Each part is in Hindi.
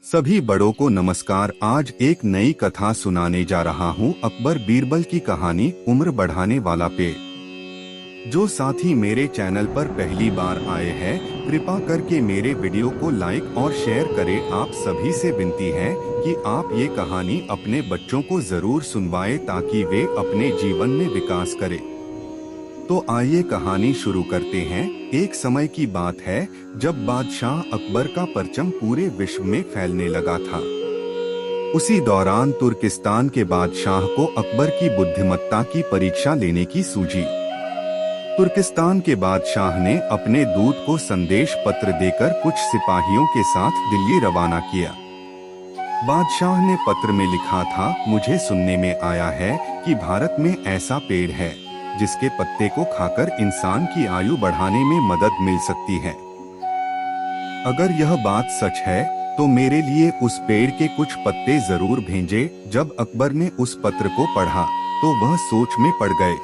सभी बड़ों को नमस्कार। आज एक नई कथा सुनाने जा रहा हूँ। अकबर बीरबल की कहानी, उम्र बढ़ाने वाला पेड़। जो साथी मेरे चैनल पर पहली बार आए हैं, कृपा करके मेरे वीडियो को लाइक और शेयर करें। आप सभी से विनती है कि आप ये कहानी अपने बच्चों को जरूर सुनवाएं ताकि वे अपने जीवन में विकास करें। तो आइए कहानी शुरू करते हैं। एक समय की बात है जब बादशाह अकबर का परचम पूरे विश्व में फैलने लगा था। उसी दौरान तुर्किस्तान के बादशाह को अकबर की बुद्धिमत्ता की परीक्षा लेने की सूझी। तुर्किस्तान के बादशाह ने अपने दूत को संदेश पत्र देकर कुछ सिपाहियों के साथ दिल्ली रवाना किया। बादशाह ने पत्र में लिखा था, मुझे सुनने में आया है कि भारत में ऐसा पेड़ है जिसके पत्ते को खाकर इंसान की आयु बढ़ाने में मदद मिल सकती है। अगर यह बात सच है तो मेरे लिए उस पेड़ के कुछ पत्ते जरूर भेजें। जब अकबर ने उस पत्र को पढ़ा तो वह सोच में पड़ गए।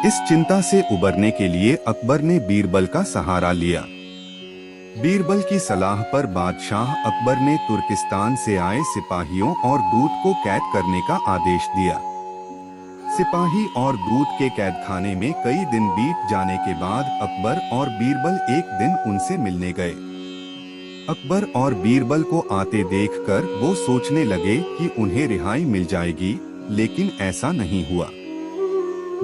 इस चिंता से उबरने के लिए अकबर ने बीरबल का सहारा लिया। बीरबल की सलाह पर बादशाह अकबर ने तुर्किस्तान से आए सिपाहियों और दूत को कैद करने का आदेश दिया। सिपाही और दूत के कैदखाने में कई दिन बीत जाने के बाद अकबर और बीरबल एक दिन उनसे मिलने गए। अकबर और बीरबल को आते देखकर वो सोचने लगे कि उन्हें रिहाई मिल जाएगी, लेकिन ऐसा नहीं हुआ।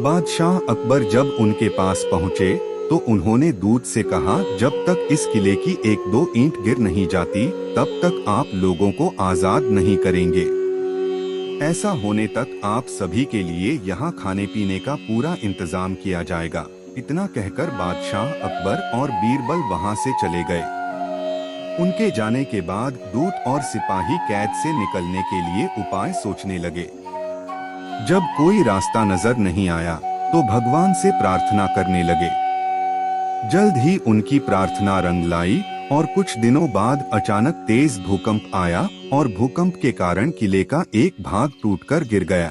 बादशाह अकबर जब उनके पास पहुँचे तो उन्होंने दूत से कहा, जब तक इस किले की एक दो ईंट गिर नहीं जाती तब तक आप लोगों को आजाद नहीं करेंगे। ऐसा होने तक आप सभी के लिए यहाँ खाने पीने का पूरा इंतजाम किया जाएगा। इतना कहकर बादशाह अकबर और बीरबल वहाँ से चले गए। उनके जाने के बाद दूत और सिपाही कैद से निकलने के लिए उपाय सोचने लगे। जब कोई रास्ता नजर नहीं आया तो भगवान से प्रार्थना करने लगे। जल्द ही उनकी प्रार्थना रंग लाई और कुछ दिनों बाद अचानक तेज भूकंप आया और भूकंप के कारण किले का एक भाग टूटकर गिर गया।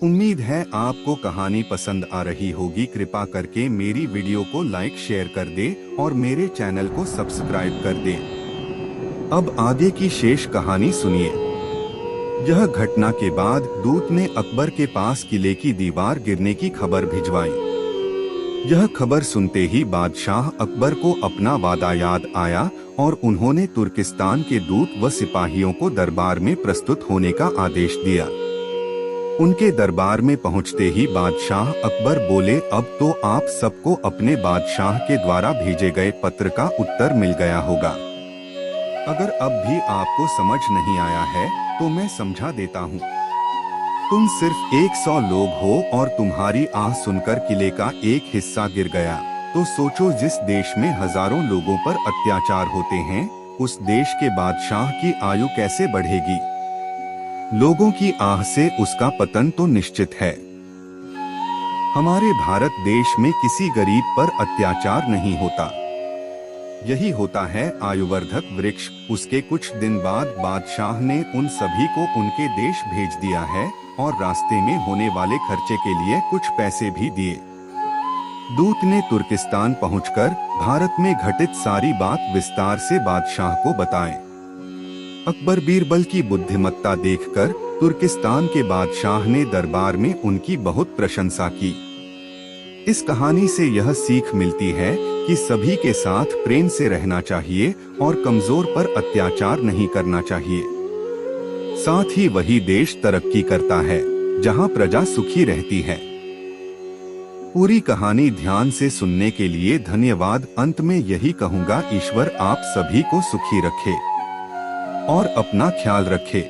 उम्मीद है आपको कहानी पसंद आ रही होगी। कृपा करके मेरी वीडियो को लाइक शेयर कर दे और मेरे चैनल को सब्सक्राइब कर दे। अब आगे की शेष कहानी सुनिए। यह घटना के बाद दूत ने अकबर के पास किले की दीवार गिरने की खबर भिजवाई। यह खबर सुनते ही बादशाह अकबर को अपना वादा याद आया और उन्होंने तुर्किस्तान के दूत व सिपाहियों को दरबार में प्रस्तुत होने का आदेश दिया। उनके दरबार में पहुंचते ही बादशाह अकबर बोले, अब तो आप सबको अपने बादशाह के द्वारा भेजे गए पत्र का उत्तर मिल गया होगा। अगर अब भी आपको समझ नहीं आया है तो मैं समझा देता हूँ। तुम सिर्फ 100 लोग हो और तुम्हारी आह सुनकर किले का एक हिस्सा गिर गया, तो सोचो जिस देश में हजारों लोगों पर अत्याचार होते हैं, उस देश के बादशाह की आयु कैसे बढ़ेगी। लोगों की आह से उसका पतन तो निश्चित है। हमारे भारत देश में किसी गरीब पर अत्याचार नहीं होता। यही होता है आयुवर्धक वृक्ष। उसके कुछ दिन बाद बादशाह ने उन सभी को उनके देश भेज दिया है और रास्ते में होने वाले खर्चे के लिए कुछ पैसे भी दिए। दूत ने तुर्किस्तान पहुंचकर भारत में घटित सारी बात विस्तार से बादशाह को बताए। अकबर बीरबल की बुद्धिमत्ता देखकर तुर्किस्तान के बादशाह ने दरबार में उनकी बहुत प्रशंसा की। इस कहानी से यह सीख मिलती है कि सभी के साथ प्रेम से रहना चाहिए और कमजोर पर अत्याचार नहीं करना चाहिए। साथ ही वही देश तरक्की करता है जहां प्रजा सुखी रहती है। पूरी कहानी ध्यान से सुनने के लिए धन्यवाद। अंत में यही कहूँगा, ईश्वर आप सभी को सुखी रखे और अपना ख्याल रखे।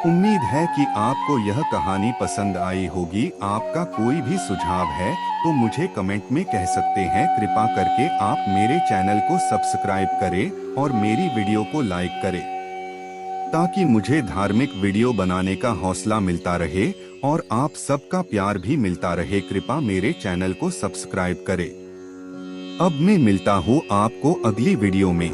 उम्मीद है कि आपको यह कहानी पसंद आई होगी। आपका कोई भी सुझाव है तो मुझे कमेंट में कह सकते हैं। कृपा करके आप मेरे चैनल को सब्सक्राइब करें और मेरी वीडियो को लाइक करें ताकि मुझे धार्मिक वीडियो बनाने का हौसला मिलता रहे और आप सबका प्यार भी मिलता रहे। कृपा मेरे चैनल को सब्सक्राइब करें। अब मैं मिलता हूँ आपको अगली वीडियो में।